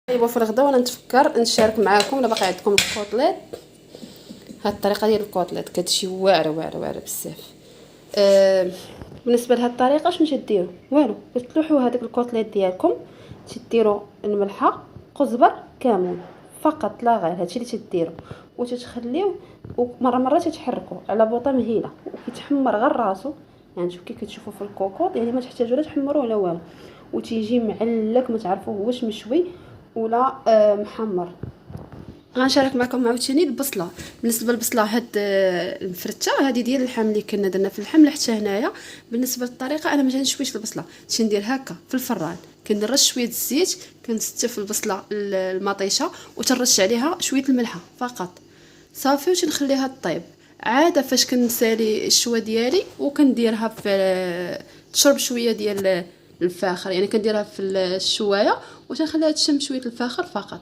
ايوا في الغدا وانا نتفكر نشارك معاكم الا باقي عندكم الكوطليط. هاد الطريقه ديال الكوطليط كتجي واعره واعره واعره بزاف. بالنسبه لهاد الطريقه شنو تديروا؟ والو، كتلوحوا هذاك الكوطليط ديالكم، تديروا الملحه، قزبر، كمون، فقط لا غير. هادشي اللي تديروا وتتخليوه، ومره تتحركوا على بوطه مهيله وكيتحمر غير راسو. يعني شوف كي كتشوفوا في الكوكوط، يعني ما تحتاجوا لا تحمروا ولا والو، وتيجي معلك ما تعرفوه واش مشوي ولا محمر. غنشارك معكم عاوتاني البصله. بالنسبه للبصله هاد المفرته هذه ديال اللحم اللي كنا درنا في اللحم حتى هنايا. بالنسبه للطريقه انا ما تنشويش البصله، تندير هكا في الفران، كنرش شويه الزيت، كنستف البصله المطيشه وتنرش عليها شويه الملحه فقط صافي، وتنخليها طيب. عاده فاش كنسالي الشوا ديالي وكنديرها في تشرب شويه ديال الفاخر، يعني كنديرها في الشوايه وتنخليها تشم شويه الفاخر فقط.